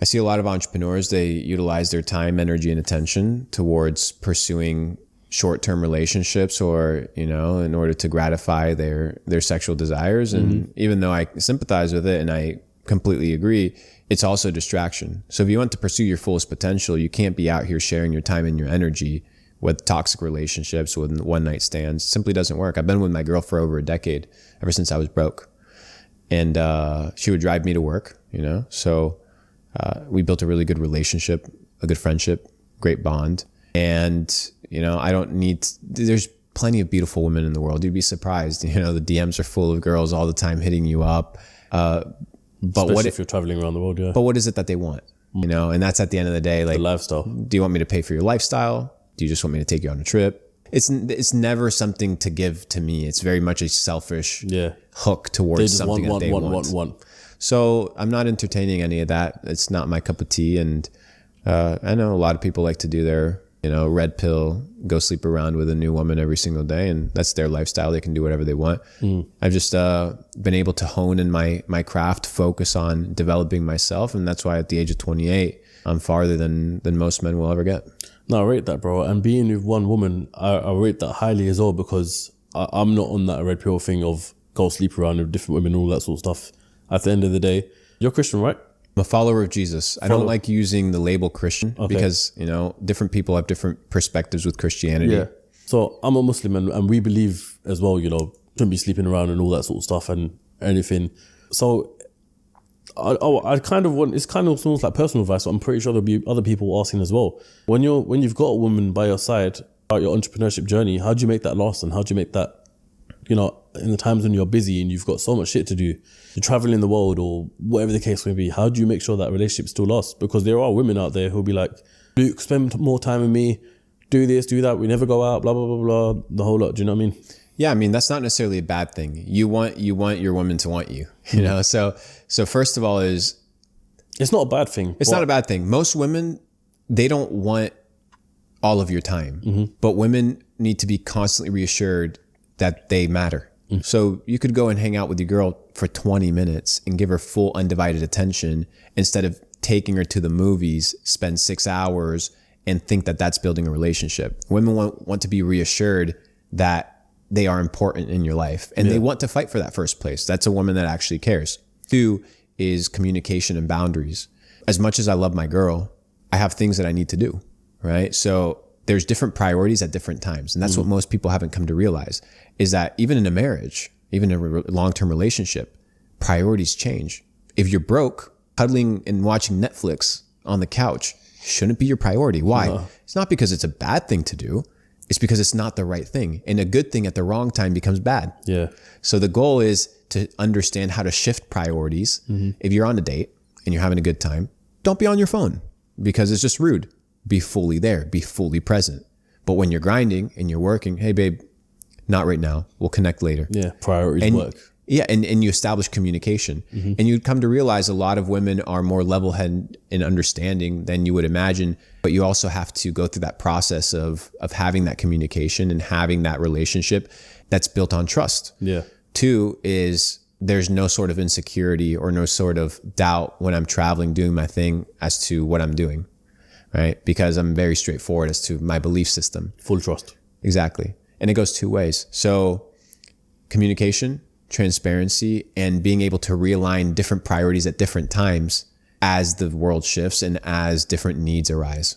I see a lot of entrepreneurs, they utilize their time, energy, and attention towards pursuing short-term relationships or, in order to gratify their sexual desires. And even though I sympathize with it and I completely agree, it's also a distraction. So if you want to pursue your fullest potential, you can't be out here sharing your time and your energy with toxic relationships, with one-night stands. It simply doesn't work. I've been with my girl for over a decade, ever since I was broke. And she would drive me to work, So we built a really good relationship, a good friendship, great bond. And, there's plenty of beautiful women in the world. You'd be surprised, the DMs are full of girls all the time hitting you up. But especially if you're traveling around the world, yeah. But what is it that they want? And that's at the end of the day, like the lifestyle. Do you want me to pay for your lifestyle? Do you just want me to take you on a trip? It's never something to give to me. It's very much a selfish hook towards something that they want. So I'm not entertaining any of that. It's not my cup of tea. And I know a lot of people like to do their, red pill, go sleep around with a new woman every single day. And that's their lifestyle. They can do whatever they want. I've just been able to hone in my craft, focus on developing myself. And that's why at the age of 28, I'm farther than most men will ever get. No, I rate that, bro. And being with one woman, I rate that highly as well, because I'm not on that red pill thing of go sleep around with different women and all that sort of stuff. At the end of the day, you're Christian, right? I'm a follower of Jesus. I don't like using the label Christian because, different people have different perspectives with Christianity. Yeah. So I'm a Muslim and we believe as well, shouldn't be sleeping around and all that sort of stuff and anything. So I kind of want, it's kind of almost like personal advice. So I'm pretty sure there'll be other people asking as well. When you've got a woman by your side about your entrepreneurship journey, how do you make that last, and how do you make that, in the times when you're busy and you've got so much shit to do, you're traveling the world or whatever the case may be, how do you make sure that relationship still lasts? Because there are women out there who'll be like, Luke, spend more time with me, do this, do that, we never go out, blah, blah, blah, blah, the whole lot. Do you know what I mean? Yeah, I mean, that's not necessarily a bad thing. You want your woman to want you, So first of all it's not a bad thing. It's not a bad thing. Most women, they don't want all of your time, but women need to be constantly reassured that they matter. So you could go and hang out with your girl for 20 minutes and give her full undivided attention instead of taking her to the movies, spend 6 hours and think that that's building a relationship. Women want to be reassured that they are important in your life and they want to fight for that first place. That's a woman that actually cares. 2 is communication and boundaries. As much as I love my girl, I have things that I need to do, right? So there's different priorities at different times. And that's what most people haven't come to realize, is that even in a marriage, even in a long-term relationship, priorities change. If you're broke, cuddling and watching Netflix on the couch shouldn't be your priority. Why? No. It's not because it's a bad thing to do. It's because it's not the right thing. And a good thing at the wrong time becomes bad. Yeah. So the goal is to understand how to shift priorities. If you're on a date and you're having a good time, don't be on your phone because it's just rude. Be fully there, be fully present. But when you're grinding and you're working, hey babe, not right now. We'll connect later. Yeah, priorities work. Yeah, and you establish communication. And you'd come to realize a lot of women are more level-headed in understanding than you would imagine. But you also have to go through that process of having that communication and having that relationship that's built on trust. Yeah. 2 is there's no sort of insecurity or no sort of doubt when I'm traveling, doing my thing as to what I'm doing. Right? Because I'm very straightforward as to my belief system. Full trust. Exactly. And it goes 2 ways. So communication, transparency, and being able to realign different priorities at different times as the world shifts and as different needs arise.